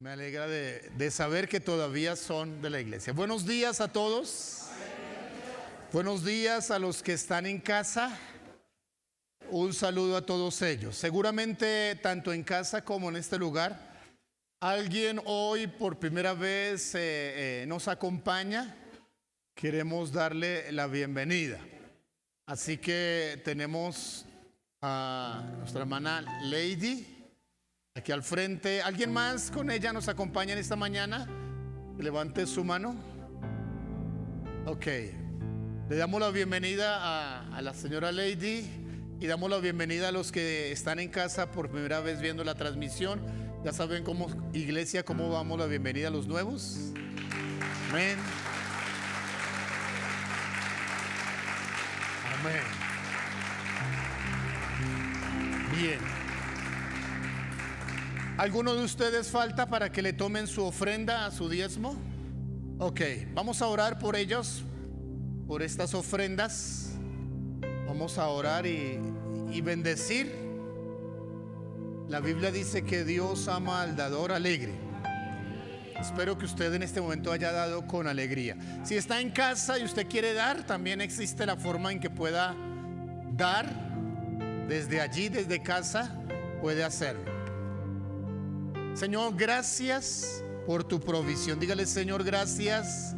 Me alegra de saber que todavía son de la iglesia. Buenos días a todos. Buenos días a los que están en casa. Un saludo a todos ellos. Seguramente tanto en casa como en este lugar, alguien hoy por primera vez nos acompaña. Queremos darle la bienvenida. Así que tenemos a nuestra hermana Lady aquí al frente. ¿Alguien más con ella nos acompaña en esta mañana? Levante su mano. Ok. Le damos la bienvenida a la señora Lady y damos la bienvenida a los que están en casa por primera vez viendo la transmisión. Ya saben como iglesia cómo damos la bienvenida a los nuevos. Amén. Amén. Bien. ¿Alguno de ustedes falta para que le tomen su ofrenda, su diezmo? Ok, vamos a orar por ellos, por estas ofrendas. Vamos a orar y bendecir. La Biblia dice que Dios ama al dador alegre. Espero que usted en este momento haya dado con alegría. Si está en casa y usted quiere dar, también existe la forma en que pueda dar. Desde allí, desde casa, puede hacerlo. Señor, gracias por tu provisión. Dígale, Señor, gracias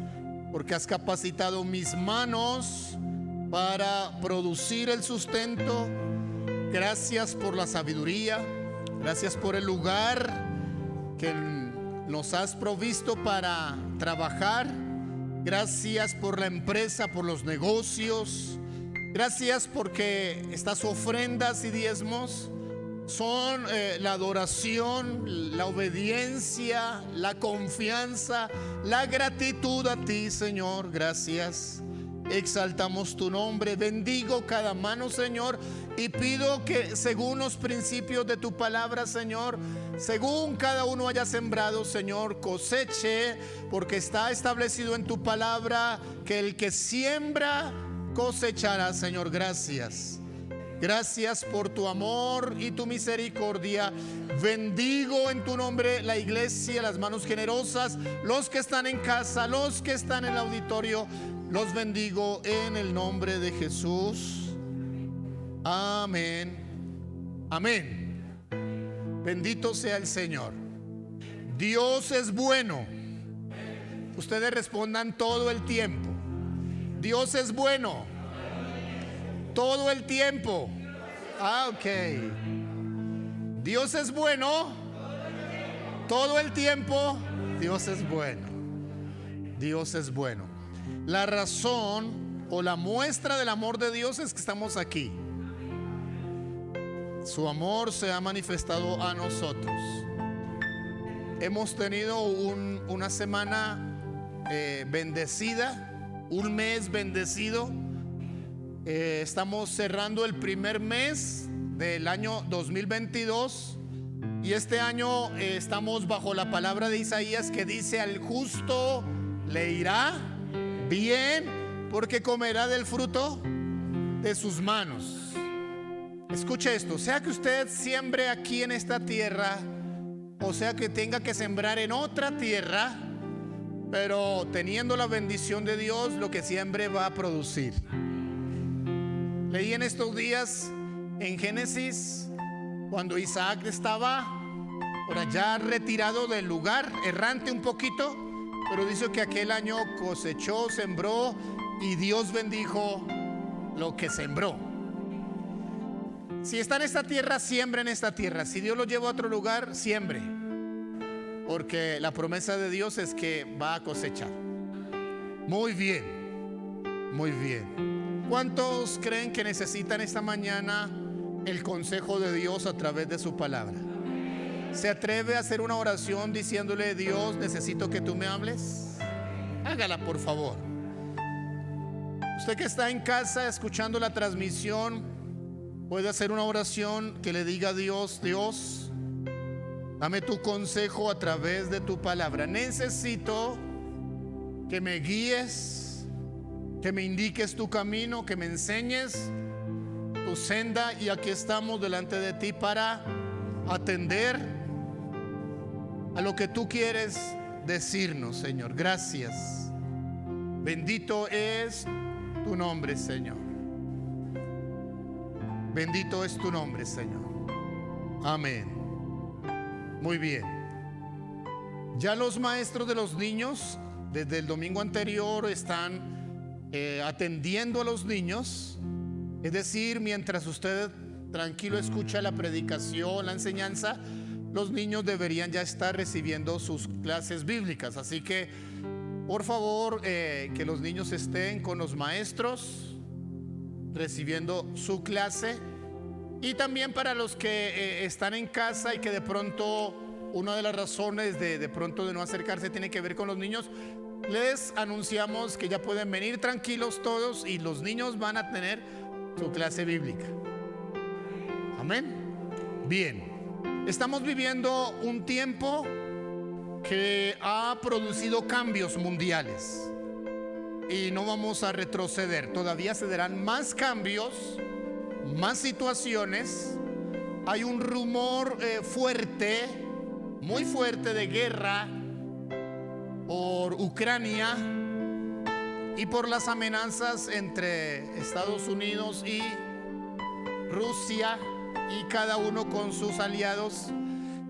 porque has capacitado mis manos para producir el sustento. Gracias por la sabiduría. Gracias por el lugar que nos has provisto para trabajar. Gracias por la empresa, por los negocios. Gracias porque estas ofrendas y diezmos son la adoración, la obediencia, la confianza, la gratitud a ti, Señor. Gracias. Exaltamos tu nombre. Bendigo cada mano, Señor, y pido que según los principios de tu palabra, Señor, según cada uno haya sembrado, Señor, coseche, porque está establecido en tu palabra que el que siembra cosechará, Señor. Gracias. Gracias por tu amor y tu misericordia. Bendigo en tu nombre la iglesia, las manos generosas, los que están en casa, los que están en el auditorio. Los bendigo en el nombre de Jesús. Amén. Amén. Bendito sea el Señor. Dios es bueno. Ustedes respondan todo el tiempo. Dios es bueno. Todo el tiempo. Ok. Dios es bueno. Todo el tiempo. Dios es bueno. Dios es bueno. La razón o la muestra del amor de Dios es que estamos aquí. Su amor se ha manifestado a nosotros. Hemos tenido una semana bendecida, un mes bendecido. Estamos cerrando el primer mes del año 2022 y este año estamos bajo la palabra de Isaías que dice: al justo le irá bien porque comerá del fruto de sus manos. Escuche esto: sea que usted siembre aquí en esta tierra o sea que tenga que sembrar en otra tierra, pero teniendo la bendición de Dios, lo que siembre va a producir. Leí en estos días en Génesis cuando Isaac estaba por allá retirado del lugar, errante un poquito, pero dice que aquel año cosechó, sembró y Dios bendijo lo que sembró. Si está en esta tierra, siembre en esta tierra. Si Dios lo lleva a otro lugar, siembre, porque la promesa de Dios es que va a cosechar. Muy bien, muy bien. ¿Cuántos creen que necesitan esta mañana el consejo de Dios a través de su palabra? ¿Se atreve a hacer una oración diciéndole: Dios, necesito que tú me hables? Hágala, por favor. Usted que está en casa escuchando la transmisión, puede hacer una oración que le diga a Dios: Dios, dame tu consejo a través de tu palabra. Necesito que me guíes, que me indiques tu camino, que me enseñes tu senda, y aquí estamos delante de ti para atender a lo que tú quieres decirnos, Señor. Gracias. Bendito es tu nombre, Señor. Bendito es tu nombre, Señor. Amén. Muy bien. Ya los maestros de los niños desde el domingo anterior están atendiendo a los niños. Es decir, mientras usted tranquilo escucha la predicación, la enseñanza, los niños deberían ya estar recibiendo sus clases bíblicas. Así que, por favor, que los niños estén con los maestros recibiendo su clase. Y también para los que están en casa y que de pronto una de las razones de pronto de no acercarse tiene que ver con los niños, les anunciamos que ya pueden venir tranquilos todos y los niños van a tener su clase bíblica. Amén. Bien, estamos viviendo un tiempo que ha producido cambios mundiales y no vamos a retroceder. Todavía se darán más cambios, más situaciones. Hay un rumor fuerte, muy fuerte, de guerra por Ucrania y por las amenazas entre Estados Unidos y Rusia, y cada uno con sus aliados.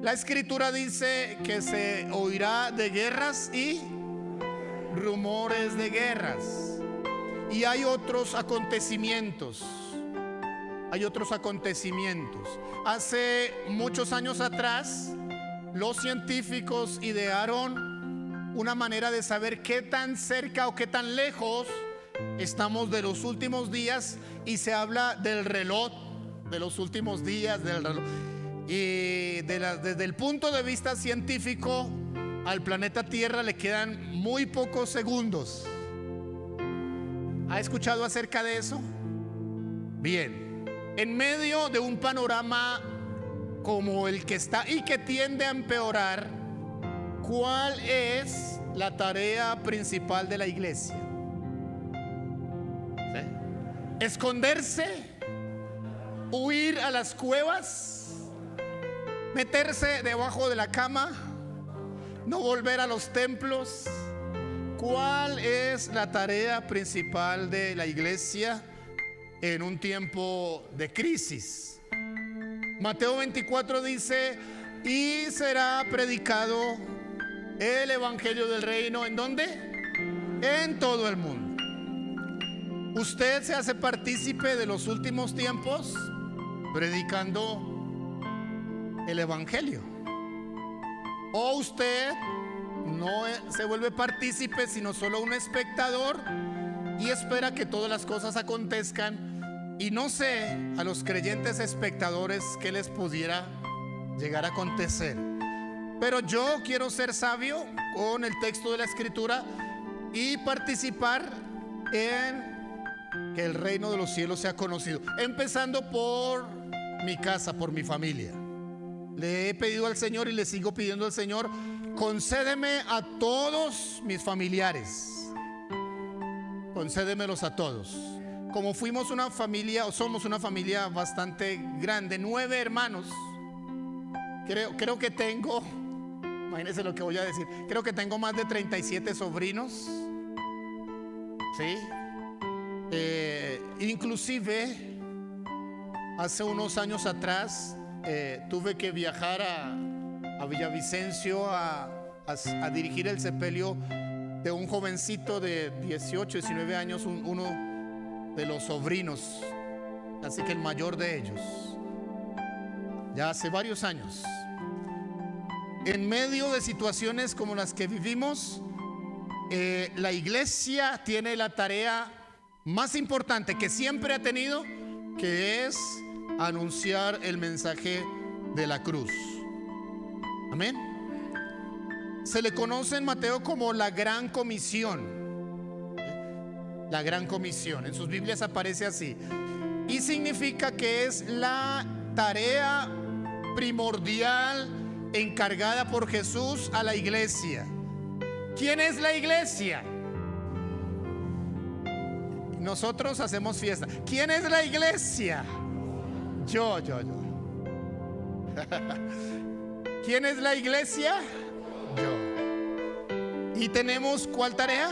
La escritura dice que se oirá de guerras y rumores de guerras. Y hay otros acontecimientos. Hace muchos años atrás, los científicos idearon una manera de saber qué tan cerca o qué tan lejos estamos de los últimos días, y se habla del reloj de los últimos días, del reloj. Y desde el punto de vista científico, al planeta Tierra le quedan muy pocos segundos. ¿Ha escuchado acerca de eso? Bien, en medio de un panorama como el que está y que tiende a empeorar, ¿cuál es la tarea principal de la iglesia? ¿Sí? ¿Esconderse? ¿Huir a las cuevas? ¿Meterse debajo de la cama? ¿No volver a los templos? ¿Cuál es la tarea principal de la iglesia en un tiempo de crisis? Mateo 24 dice: y será predicado el evangelio del reino. ¿En dónde? En todo el mundo. ¿Usted se hace partícipe de los últimos tiempos predicando el evangelio? ¿O usted no se vuelve partícipe, sino solo un espectador y espera que todas las cosas acontezcan? Y no sé a los creyentes espectadores qué les pudiera llegar a acontecer, pero yo quiero ser sabio con el texto de la escritura y participar en que el reino de los cielos sea conocido, empezando por mi casa, por mi familia. Le he pedido al Señor y le sigo pidiendo al Señor: concédeme a todos mis familiares, concédemelos a todos. Como fuimos una familia, o somos una familia bastante grande, 9 hermanos, creo que tengo, imagínense lo que voy a decir, creo que tengo más de 37 sobrinos. ¿Sí? Inclusive hace unos años atrás tuve que viajar a Villavicencio a dirigir el sepelio de un jovencito de 18, 19 años, uno de los sobrinos, así que el mayor de ellos, ya hace varios años. En medio de situaciones como las que vivimos, la iglesia tiene la tarea más importante que siempre ha tenido, que es anunciar el mensaje de la cruz. Amén. Se le conoce en Mateo como la Gran Comisión. La Gran Comisión, en sus Biblias aparece así, y significa que es la tarea primordial encargada por Jesús a la iglesia. ¿Quién es la iglesia? Nosotros hacemos fiesta. ¿Quién es la iglesia? Yo. ¿Quién es la iglesia? Y tenemos ¿cuál tarea?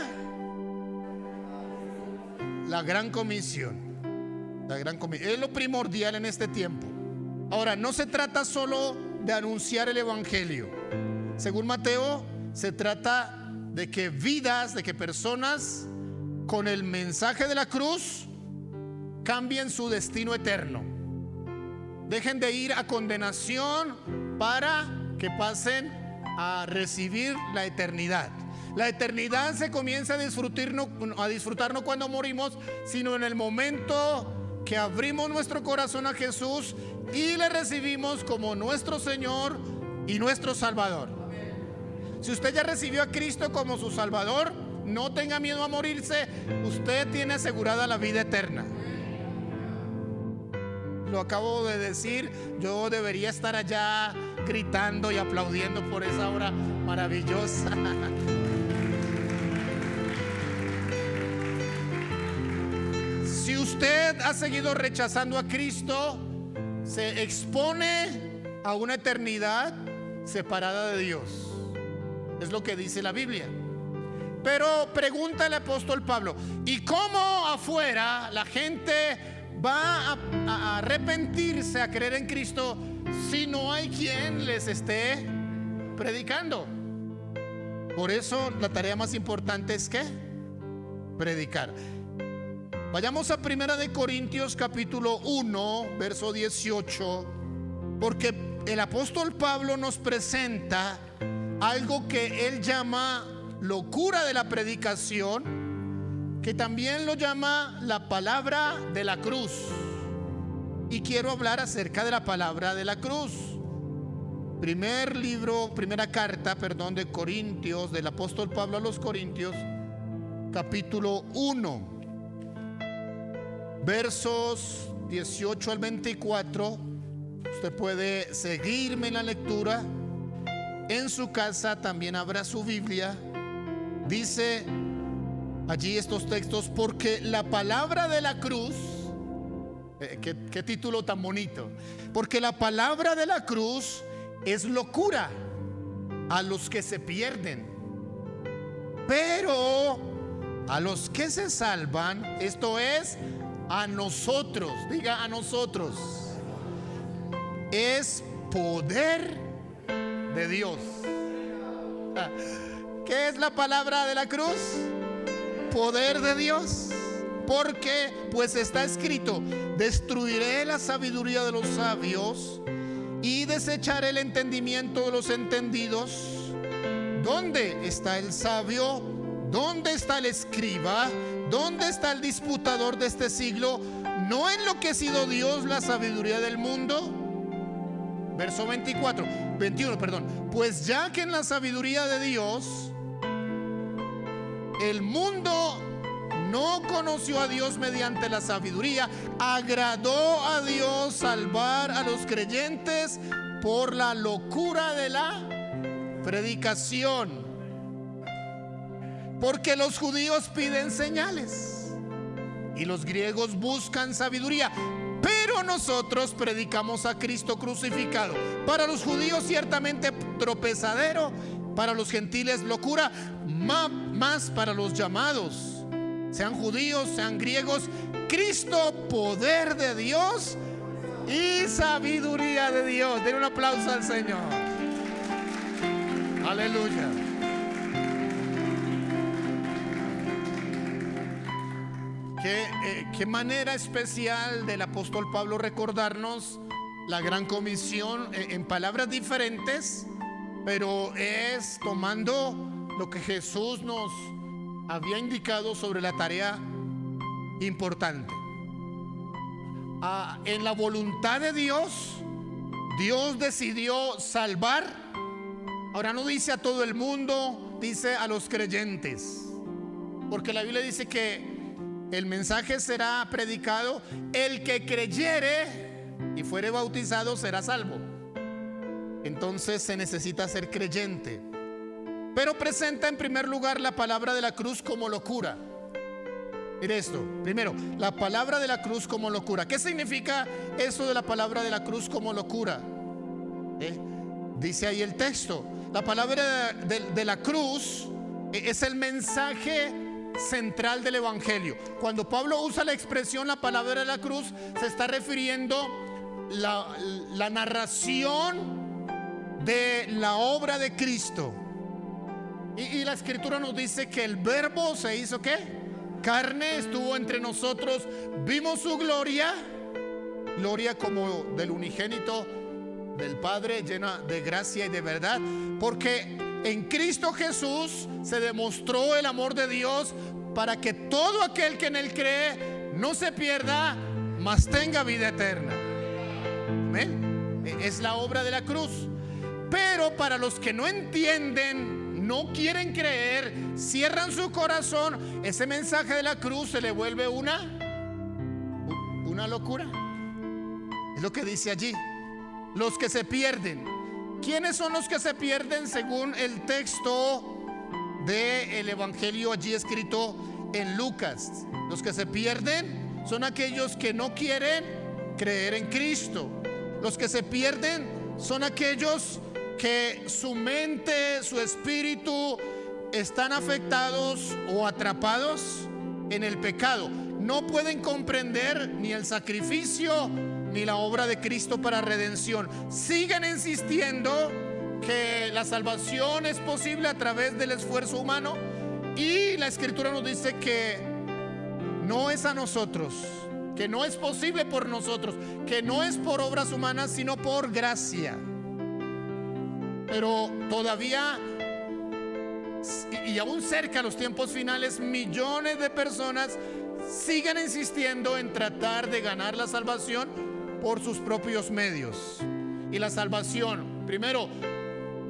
La gran comisión. La gran comisión es lo primordial en este tiempo. Ahora, no se trata solo de anunciar el evangelio. Según Mateo, se trata de que vidas, de que personas con el mensaje de la cruz cambien su destino eterno. Dejen de ir a condenación para que pasen a recibir la eternidad. La eternidad se comienza a disfrutar no cuando morimos, sino en el momento que abrimos nuestro corazón a Jesús y le recibimos como nuestro Señor y nuestro Salvador. Si usted ya recibió a Cristo como su Salvador, no tenga miedo a morirse. Usted tiene asegurada la vida eterna. Lo acabo de decir. Yo debería estar allá gritando y aplaudiendo por esa obra maravillosa. Si usted ha seguido rechazando a Cristo, se expone a una eternidad separada de Dios. Es lo que dice la Biblia. Pero pregunta el apóstol Pablo: ¿y cómo afuera la gente va a arrepentirse, a creer en Cristo, si no hay quien les esté predicando? Por eso la tarea más importante es ¿qué? Predicar. Vayamos a 1 de Corintios capítulo 1 verso 18, porque el apóstol Pablo nos presenta algo que él llama locura de la predicación, que también lo llama la palabra de la cruz. Y quiero hablar acerca de la palabra de la cruz. Primera carta de Corintios, del apóstol Pablo a los Corintios, capítulo 1, versos 18 al 24. Usted puede seguirme en la lectura. En su casa también habrá su Biblia. Dice allí estos textos: porque la palabra de la cruz, qué título tan bonito, porque la palabra de la cruz es locura a los que se pierden, pero a los que se salvan, esto es, a nosotros, diga a nosotros, es poder de Dios. ¿Qué es la palabra de la cruz? Poder de Dios. Porque pues está escrito: destruiré la sabiduría de los sabios y desecharé el entendimiento de los entendidos. ¿Dónde está el sabio? ¿Dónde está el escriba? ¿Dónde está el disputador de este siglo? ¿No ha enloquecido Dios la sabiduría del mundo? Verso 21, pues ya que en la sabiduría de Dios el mundo no conoció a Dios mediante la sabiduría, agradó a Dios salvar a los creyentes por la locura de la predicación. Porque los judíos piden señales y los griegos buscan sabiduría, pero nosotros predicamos a Cristo crucificado. Para los judíos ciertamente tropezadero, para los gentiles locura, más para los llamados, sean judíos, sean griegos, Cristo poder de Dios y sabiduría de Dios. Den un aplauso al Señor. Aleluya. Qué manera especial del apóstol Pablo recordarnos la gran comisión en palabras diferentes, pero es tomando lo que Jesús nos había indicado sobre la tarea importante. En la voluntad de Dios, Dios decidió salvar. Ahora no dice a todo el mundo, dice a los creyentes, porque la Biblia dice que el mensaje será predicado, el que creyere y fuere bautizado será salvo. Entonces se necesita ser creyente. Pero presenta en primer lugar la palabra de la cruz como locura. Mire esto, primero, la palabra de la cruz como locura. ¿Qué significa eso de la palabra de la cruz como locura? Dice ahí el texto, la palabra de la cruz Es el mensaje central del evangelio. Cuando Pablo usa la expresión la palabra de la cruz, se está refiriendo la narración de la obra de Cristo. Y la escritura nos dice que el verbo se hizo ¿qué? Carne, estuvo entre nosotros, vimos su gloria, gloria como del unigénito del Padre, llena de gracia y de verdad, porque en Cristo Jesús se demostró el amor de Dios para que todo aquel que en Él cree no se pierda, mas tenga vida eterna. Amén. Es la obra de la cruz. Pero para los que no entienden, no quieren creer, cierran su corazón, ese mensaje de la cruz se le vuelve una locura. Es lo que dice allí. Los que se pierden. ¿Quiénes son los que se pierden según el texto del evangelio allí escrito en Lucas? Los que se pierden son aquellos que no quieren creer en Cristo. Los que se pierden son aquellos que su mente, su espíritu están afectados o atrapados en el pecado. No pueden comprender ni el sacrificio ni la obra de Cristo para redención. Siguen insistiendo que la salvación es posible a través del esfuerzo humano, y la escritura nos dice que no es a nosotros, que no es posible por nosotros, que no es por obras humanas, sino por gracia. Pero todavía, y aún cerca a los tiempos finales, millones de personas siguen insistiendo en tratar de ganar la salvación por sus propios medios. Y la salvación, primero,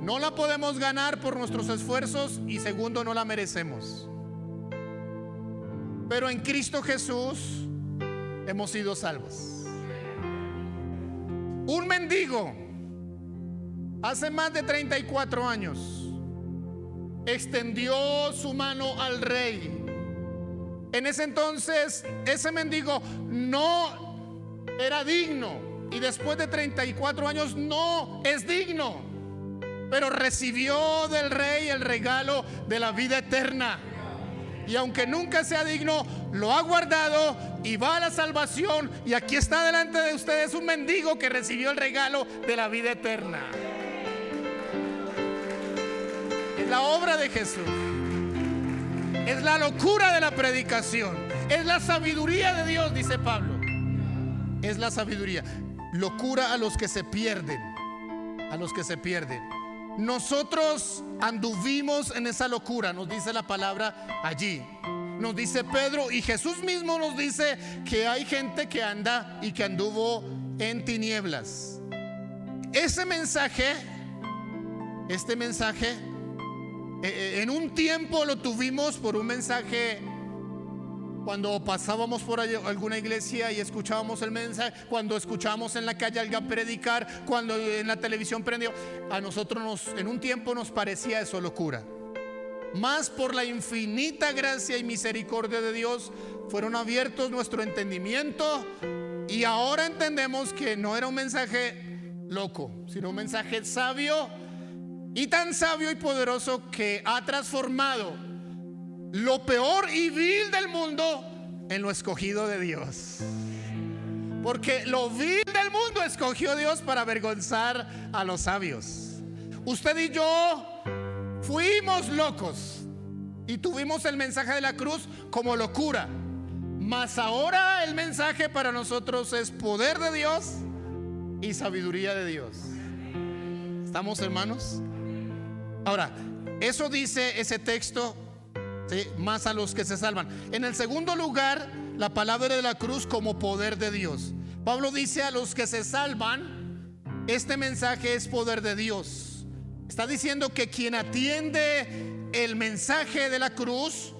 no la podemos ganar por nuestros esfuerzos, y segundo, no la merecemos. Pero en Cristo Jesús hemos sido salvos. Un mendigo hace más de 34 años extendió su mano al rey. En ese entonces ese mendigo no era digno, y después de 34 años no es digno, pero recibió del rey el regalo de la vida eterna. Y aunque nunca sea digno, lo ha guardado y va a la salvación. Y aquí está delante de ustedes un mendigo que recibió el regalo de la vida eterna. Es la obra de Jesús. Es la locura de la predicación. Es la sabiduría de Dios, dice Pablo. Es la sabiduría. Locura a los que se pierden. A los que se pierden. Nosotros anduvimos en esa locura, nos dice la palabra allí. Nos dice Pedro, y Jesús mismo nos dice que hay gente que anda y que anduvo en tinieblas. Ese mensaje, este mensaje, en un tiempo lo tuvimos por un mensaje cuando pasábamos por alguna iglesia y escuchábamos el mensaje, cuando escuchábamos en la calle a alguien predicar, cuando en la televisión prendió. A nosotros en un tiempo nos parecía eso locura. Más por la infinita gracia y misericordia de Dios fueron abiertos nuestro entendimiento, y ahora entendemos que no era un mensaje loco, sino un mensaje sabio, y tan sabio y poderoso que ha transformado lo peor y vil del mundo en lo escogido de Dios. Porque lo vil del mundo escogió Dios para avergonzar a los sabios. Usted y yo fuimos locos y tuvimos el mensaje de la cruz como locura, mas ahora el mensaje para nosotros es poder de Dios y sabiduría de Dios. ¿Estamos, hermanos? Ahora, eso dice ese texto, ¿sí? Más a los que se salvan. En el segundo lugar, la palabra de la cruz como poder de Dios. Pablo dice a los que se salvan, este mensaje es poder de Dios. Está diciendo que quien atiende el mensaje de la cruz,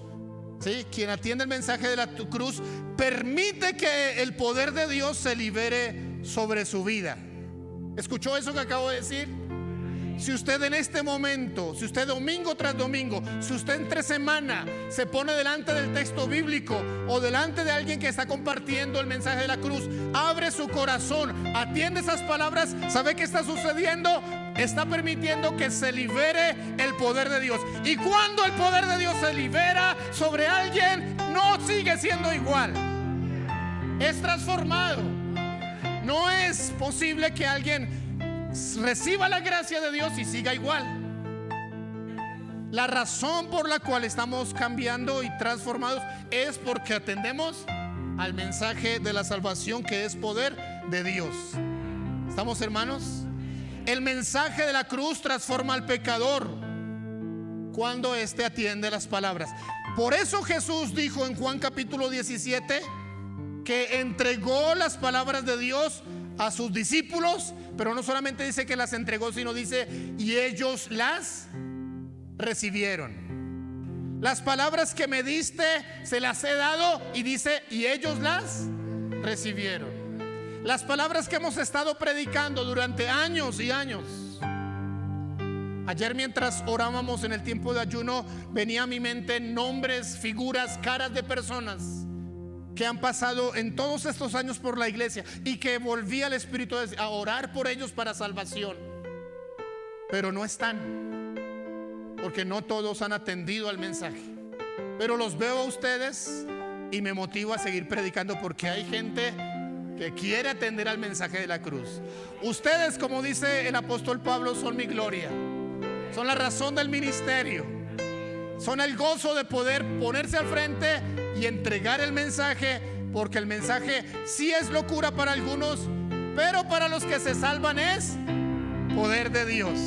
¿sí? Quien atiende el mensaje de la cruz permite que el poder de Dios se libere sobre su vida. ¿Escuchó eso que acabo de decir? Si usted en este momento, si usted domingo tras domingo, si usted entre semana se pone delante del texto bíblico o delante de alguien que está compartiendo el mensaje de la cruz, abre su corazón, atiende esas palabras, ¿sabe qué está sucediendo? está permitiendo que se libere el poder de Dios. Y cuando el poder de Dios se libera sobre alguien, no sigue siendo igual, es transformado. No es posible que alguien reciba la gracia de Dios y siga igual. La razón por la cual estamos cambiando y transformados es porque atendemos al mensaje de la salvación, que es poder de Dios. ¿Estamos, hermanos? El mensaje de la cruz transforma al pecador cuando éste atiende las palabras. Por eso Jesús dijo en Juan capítulo 17 que entregó las palabras de Dios a sus discípulos, pero no solamente dice que las entregó, sino dice, y ellos las recibieron. Las palabras que me diste se las he dado, y dice, y ellos las recibieron. Las palabras que hemos estado predicando durante años y años. Ayer, mientras orábamos en el tiempo de ayuno, venía a mi mente nombres, figuras, caras de personas que han pasado en todos estos años por la iglesia y que volví al Espíritu a orar por ellos para salvación, pero no están, porque no todos han atendido al mensaje. Pero los veo a ustedes y me motiva a seguir predicando, porque hay gente que quiere atender al mensaje de la cruz. Ustedes, como dice el apóstol Pablo, son mi gloria, son la razón del ministerio, son el gozo de poder ponerse al frente y entregar el mensaje, porque el mensaje sí es locura para algunos, pero para los que se salvan es poder de Dios.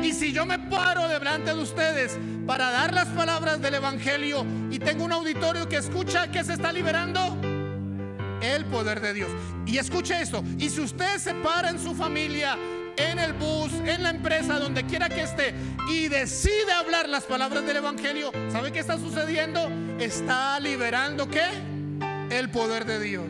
Y si yo me paro delante de ustedes para dar las palabras del evangelio y tengo un auditorio que escucha, ¿qué se está liberando? El poder de Dios. Y escuche esto: y si usted se para en su familia, en el bus, en la empresa, donde quiera que esté, y decide hablar las palabras del evangelio, ¿sabe qué está sucediendo? Está liberando ¿qué? El poder de Dios.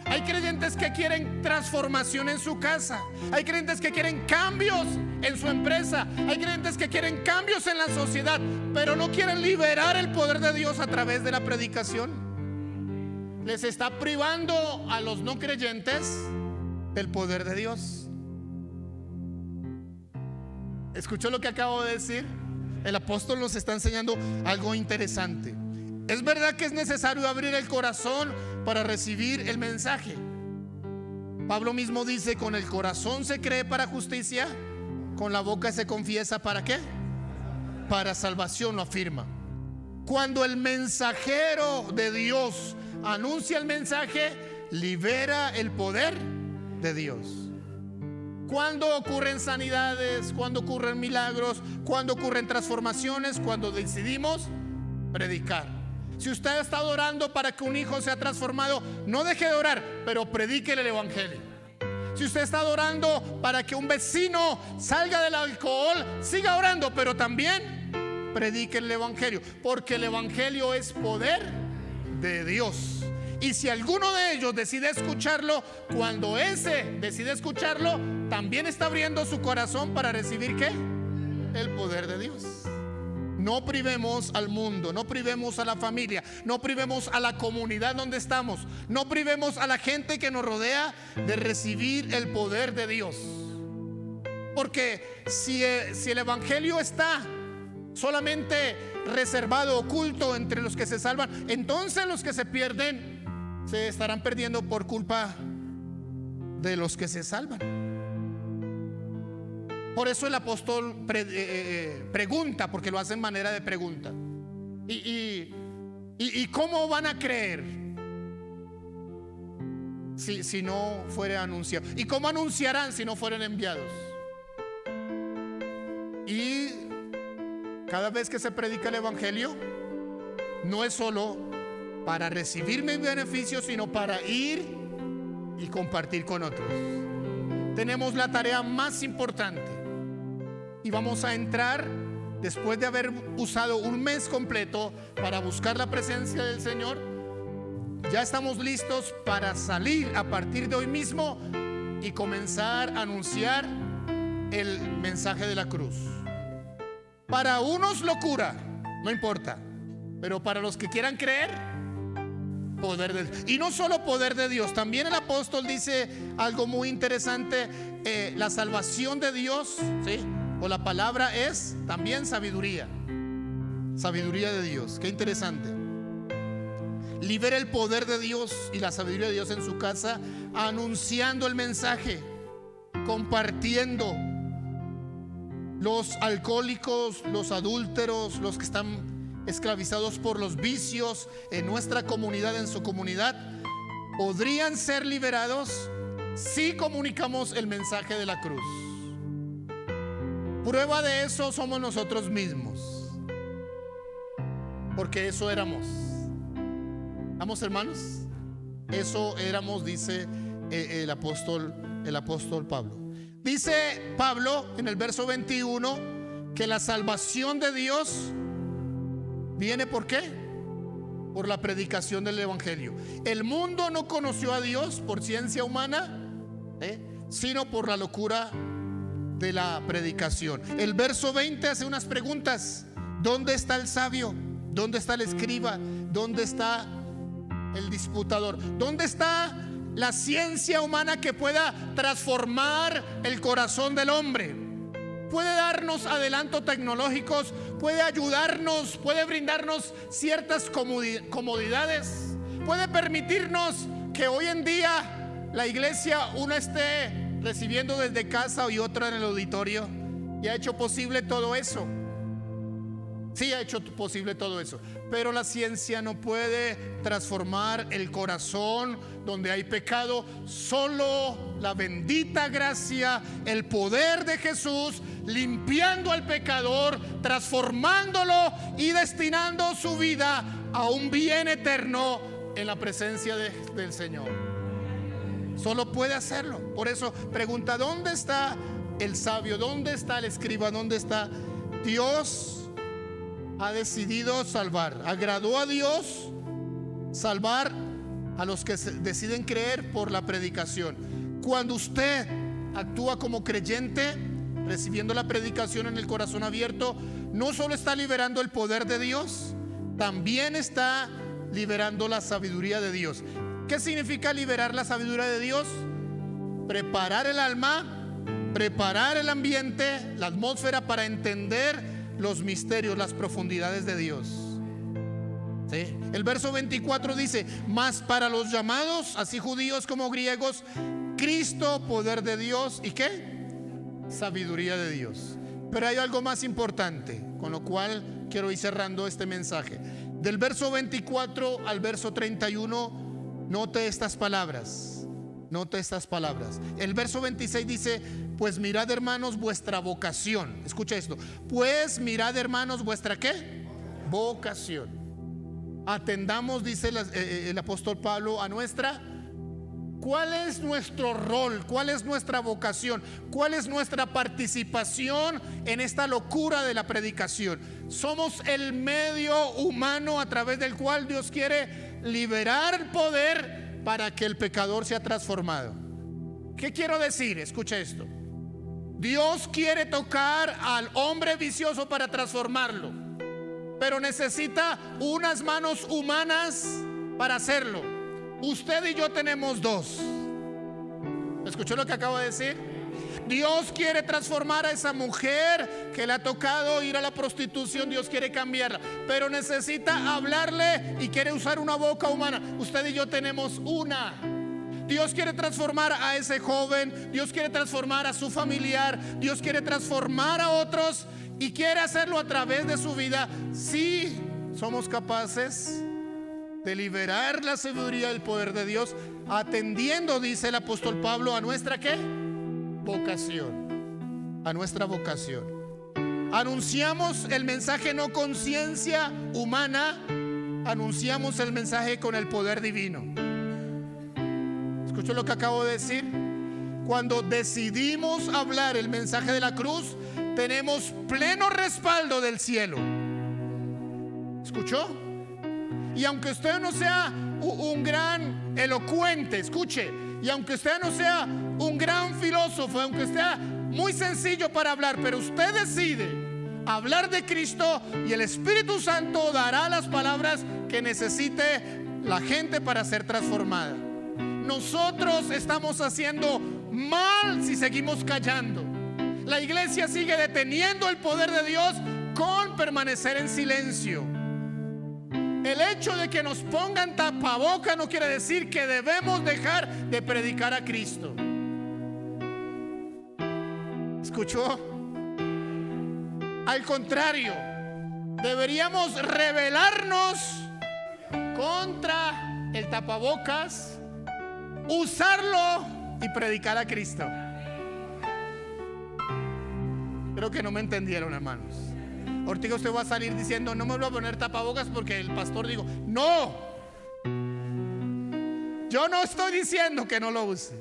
Hay creyentes que quieren transformación en su casa, hay creyentes que quieren cambios en su empresa, hay creyentes que quieren cambios en la sociedad, pero no quieren liberar el poder de Dios a través de la predicación. Les está privando a los no creyentes del poder de Dios. ¿Escuchó lo que acabo de decir? El apóstol nos está enseñando algo interesante. Es verdad que es necesario abrir el corazón para recibir el mensaje. Pablo mismo dice: con el corazón se cree para justicia, con la boca se confiesa ¿para qué? Para salvación, lo afirma. Cuando el mensajero de Dios anuncia el mensaje, libera el poder de Dios. Cuando ocurren sanidades, cuando ocurren milagros, cuando ocurren transformaciones, cuando decidimos predicar. Si usted está orando para que un hijo sea transformado, no deje de orar, pero predíquele el evangelio. Si usted está orando para que un vecino salga del alcohol, siga orando, pero también predique el evangelio, porque el evangelio es poder de Dios. Y si alguno de ellos decide escucharlo, cuando ese decide escucharlo, también está abriendo su corazón para recibir ¿qué? El poder de Dios. No privemos al mundo, no privemos a la familia, no privemos a la comunidad donde estamos, no privemos a la gente que nos rodea de recibir el poder de Dios. Porque si el evangelio está solamente reservado, oculto entre los que se salvan, entonces los que se pierden se estarán perdiendo por culpa de los que se salvan. Por eso el apóstol pregunta, porque lo hace en manera de pregunta. ¿Y cómo van a creer si no fuera anunciado? ¿Y cómo anunciarán si no fueran enviados? Y cada vez que se predica el evangelio, no es solo para recibir mis beneficios, sino para ir y compartir con otros. Tenemos la tarea más importante. Y vamos a entrar, después de haber usado un mes completo para buscar la presencia del Señor, ya estamos listos para salir a partir de hoy mismo y comenzar a anunciar el mensaje de la cruz. Para unos locura, no importa, pero para los que quieran creer, poder de Dios. Y no solo poder de Dios, también el apóstol dice algo muy interesante, la salvación de Dios, ¿sí? O la palabra es también sabiduría. Sabiduría de Dios. Qué interesante. Libera el poder de Dios y la sabiduría de Dios en su casa, anunciando el mensaje, compartiendo. Los alcohólicos, los adúlteros, los que están esclavizados por los vicios en nuestra comunidad, en su comunidad, podrían ser liberados si comunicamos el mensaje de la cruz. Prueba de eso somos nosotros mismos, porque eso éramos. ¿Vamos, hermanos? Eso éramos, dice el apóstol Pablo. Dice Pablo en el verso 21 que la salvación de Dios viene ¿por qué? Por la predicación del evangelio. El mundo no conoció a Dios por ciencia humana, sino por la locura de la predicación. El verso 20 hace unas preguntas. ¿Dónde está el sabio? ¿Dónde está el escriba? ¿Dónde está el disputador? ¿Dónde está la ciencia humana que pueda transformar el corazón del hombre? Puede darnos adelantos tecnológicos, puede ayudarnos, puede brindarnos ciertas comodidades, puede permitirnos que hoy en día la iglesia una esté recibiendo desde casa y otra en el auditorio, y ha hecho posible todo eso. Sí, ha hecho posible todo eso, pero la ciencia no puede transformar el corazón donde hay pecado. Solo la bendita gracia, el poder de Jesús, limpiando al pecador, transformándolo y destinando su vida a un bien eterno en la presencia del Señor. Solo puede hacerlo. Por eso pregunta: ¿dónde está el sabio? ¿Dónde está el escriba? ¿Dónde está Dios? Ha decidido salvar. Agradó a Dios salvar a los que deciden creer por la predicación. Cuando usted actúa como creyente, recibiendo la predicación en el corazón abierto, no solo está liberando el poder de Dios, también está liberando la sabiduría de Dios. ¿Qué significa liberar la sabiduría de Dios? Preparar el alma, preparar el ambiente, la atmósfera para entender los misterios, las profundidades de Dios. ¿Sí? El verso 24 dice: mas para los llamados, así judíos como griegos, Cristo, poder de Dios, ¿y qué? Sabiduría de Dios. Pero hay algo más importante, con lo cual quiero ir cerrando este mensaje. Del verso 24 al verso 31, note estas palabras. Note estas palabras. El verso 26 dice: pues mirad, hermanos, vuestra vocación. Escucha esto. Pues mirad, hermanos, vuestra ¿qué? Vocación. Atendamos, dice el apóstol Pablo, a nuestra. ¿Cuál es nuestro rol? ¿Cuál es nuestra vocación? ¿Cuál es nuestra participación en esta locura de la predicación? Somos el medio humano a través del cual Dios quiere liberar el poder para que el pecador sea transformado. ¿Qué quiero decir? Escucha esto. Dios quiere tocar al hombre vicioso para transformarlo, pero necesita unas manos humanas para hacerlo. Usted y yo tenemos dos. ¿Escuchó lo que acabo de decir? Dios quiere transformar a esa mujer que le ha tocado ir a la prostitución. Dios quiere cambiarla, pero necesita hablarle y quiere usar una boca humana. Usted y yo tenemos una. Dios quiere transformar a ese joven, Dios quiere transformar a su familiar, Dios quiere transformar a otros y quiere hacerlo a través de su vida si somos capaces de liberar la sabiduría del poder de Dios, atendiendo, dice el apóstol Pablo, a nuestra ¿qué? Vocación. A nuestra vocación. Anunciamos el mensaje no con ciencia humana, anunciamos el mensaje con el poder divino. ¿Escuchó lo que acabo de decir? Cuando decidimos hablar el mensaje de la cruz, tenemos pleno respaldo del cielo. ¿Escuchó? Y aunque usted no sea un gran elocuente, escuche, y aunque usted no sea un gran filósofo, aunque sea muy sencillo para hablar, pero usted decide hablar de Cristo y el Espíritu Santo dará las palabras que necesite la gente para ser transformada. Nosotros estamos haciendo mal si seguimos callando. La iglesia sigue deteniendo el poder de Dios con permanecer en silencio. El hecho de que nos pongan tapaboca no quiere decir que debemos dejar de predicar a Cristo. ¿Escuchó? Al contrario, deberíamos rebelarnos contra el tapabocas, usarlo y predicar a Cristo. Creo que no me entendieron, hermanos. Ahorita usted va a salir diciendo: no me voy a poner tapabocas porque el pastor dijo. No, yo no estoy diciendo que no lo use.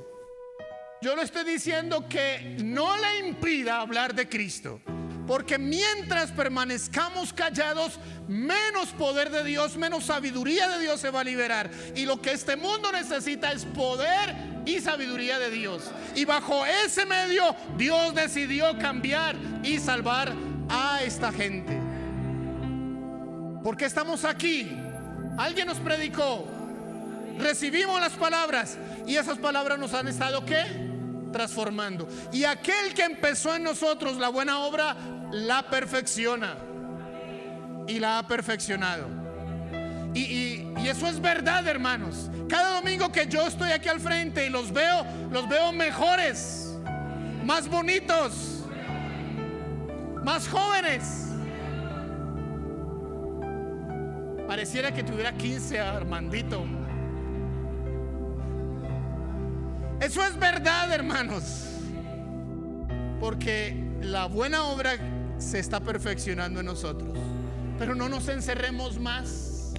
Yo le estoy diciendo que no le impida hablar de Cristo, porque mientras permanezcamos callados, menos poder de Dios, menos sabiduría de Dios se va a liberar. Y lo que este mundo necesita es poder y sabiduría de Dios. Y bajo ese medio Dios decidió cambiar y salvar a esta gente. ¿Por qué estamos aquí? Alguien nos predicó, recibimos las palabras y esas palabras nos han estado ¿qué? Transformando. Y aquel que empezó en nosotros la buena obra la perfecciona y la ha perfeccionado. Y eso es verdad, hermanos. Cada domingo que yo estoy aquí al frente y los veo mejores, más bonitos, más jóvenes. Pareciera que tuviera 15, Armandito. Eso es verdad, hermanos, porque la buena obra se está perfeccionando en nosotros. Pero no nos encerremos más,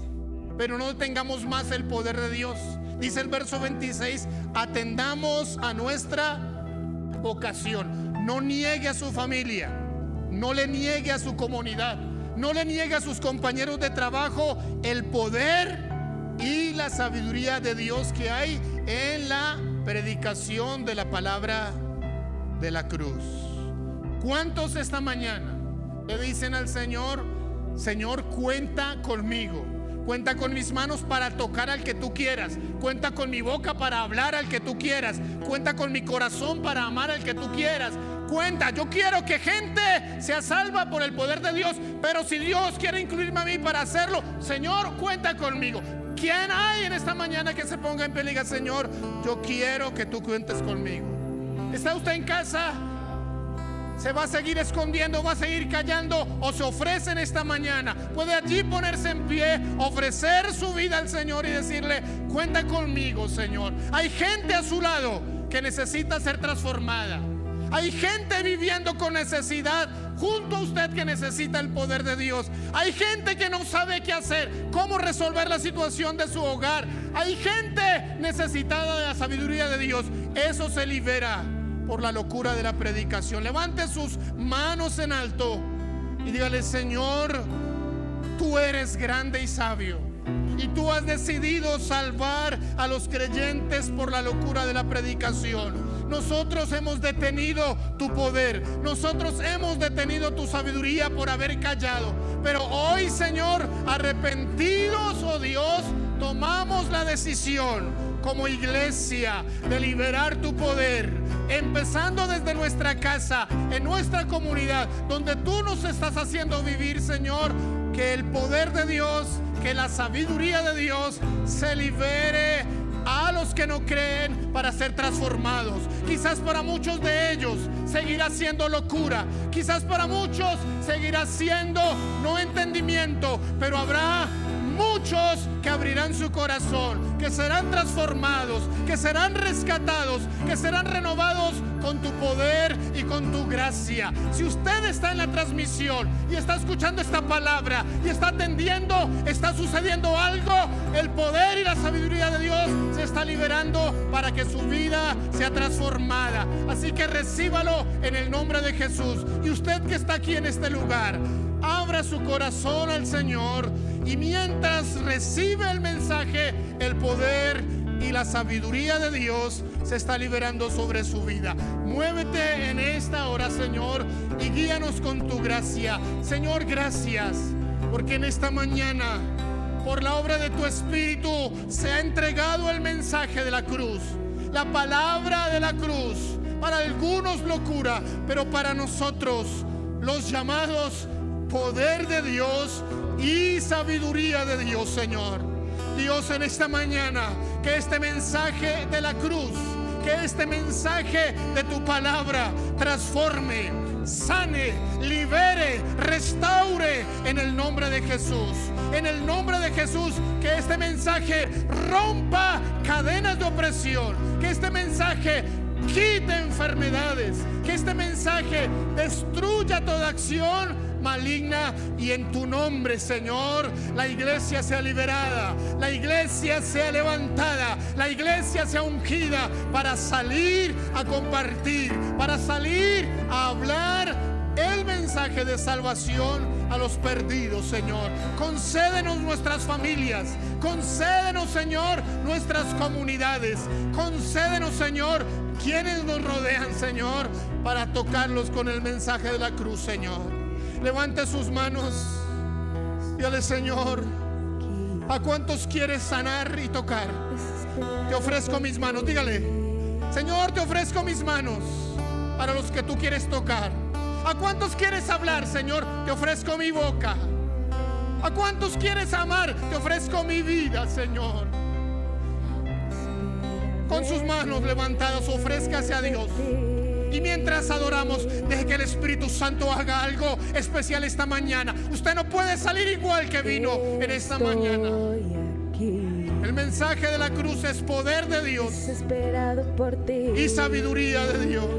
pero no tengamos más el poder de Dios. Dice el verso 26: atendamos a nuestra vocación. No niegue a su familia, no le niegue a su comunidad, no le niegue a sus compañeros de trabajo el poder y la sabiduría de Dios que hay en la predicación de la palabra de la cruz. ¿Cuántos esta mañana le dicen al Señor: Señor, cuenta conmigo, cuenta con mis manos para tocar al que tú quieras, cuenta con mi boca para hablar al que tú quieras, cuenta con mi corazón para amar al que tú quieras? Cuenta, yo quiero que gente sea salva por el poder de Dios, pero si Dios quiere incluirme a mí para hacerlo, Señor, cuenta conmigo. ¿Quién hay en esta mañana que se ponga en pie y diga: Señor, yo quiero que tú cuentes conmigo? ¿Está usted en casa? ¿Se va a seguir escondiendo, va a seguir callando, o se ofrece en esta mañana? Puede allí ponerse en pie, ofrecer su vida al Señor y decirle: cuenta conmigo, Señor. Hay gente a su lado que necesita ser transformada. Hay gente viviendo con necesidad junto a usted que necesita el poder de Dios. Hay gente que no sabe qué hacer, cómo resolver la situación de su hogar. Hay gente necesitada de la sabiduría de Dios. Eso se libera por la locura de la predicación. Levante sus manos en alto y dígale: Señor, tú eres grande y sabio, y tú has decidido salvar a los creyentes por la locura de la predicación. Nosotros hemos detenido tu poder, nosotros hemos detenido tu sabiduría por haber callado, pero hoy, Señor, arrepentidos, oh Dios, tomamos la decisión como iglesia de liberar tu poder, empezando desde nuestra casa, en nuestra comunidad, donde tú nos estás haciendo vivir, Señor. Que el poder de Dios, que la sabiduría de Dios se libere a los que no creen para ser transformados. Quizás para muchos de ellos seguirá siendo locura, quizás para muchos seguirá siendo no entendimiento, pero habrá muchos que abrirán su corazón, que serán transformados, que serán rescatados, que serán renovados con tu poder y con tu gracia. Si usted está en la transmisión y está escuchando esta palabra y está atendiendo, está sucediendo algo, el poder y la sabiduría de Dios se está liberando para que su vida sea transformada. Así que recíbalo en el nombre de Jesús. Y usted que está aquí en este lugar, abra su corazón al Señor, y mientras recibe el mensaje, el poder y la sabiduría de Dios se está liberando sobre su vida. Muévete en esta hora, Señor, y guíanos con tu gracia. Señor, gracias, porque en esta mañana, por la obra de tu Espíritu, se ha entregado el mensaje de la cruz. La palabra de la cruz, para algunos locura, pero para nosotros, los llamados, poder de Dios y sabiduría de Dios, Señor. Dios, en esta mañana, que este mensaje de la cruz, que este mensaje de tu palabra transforme, sane, libere, restaure en el nombre de Jesús. En el nombre de Jesús, que este mensaje rompa cadenas de opresión, que este mensaje quite enfermedades, que este mensaje destruya toda acción maligna, y en tu nombre, Señor, la iglesia sea liberada, la iglesia sea levantada, la iglesia sea ungida para salir a compartir, para salir a hablar el mensaje de salvación a los perdidos, Señor. Concédenos nuestras familias, concédenos, Señor, nuestras comunidades, concédenos, Señor, quienes nos rodean, Señor, para tocarlos con el mensaje de la cruz, Señor. Levante sus manos, dígale: Señor, ¿a cuántos quieres sanar y tocar? Te ofrezco mis manos. Dígale: Señor, te ofrezco mis manos para los que tú quieres tocar. ¿A cuántos quieres hablar, Señor? Te ofrezco mi boca. ¿A cuántos quieres amar? Te ofrezco mi vida, Señor. Con sus manos levantadas, ofrézcase a Dios. Y mientras adoramos, deje que el Espíritu Santo haga algo especial esta mañana. Usted no puede salir igual que vino en esta mañana. El mensaje de la cruz es poder de Dios y sabiduría de Dios.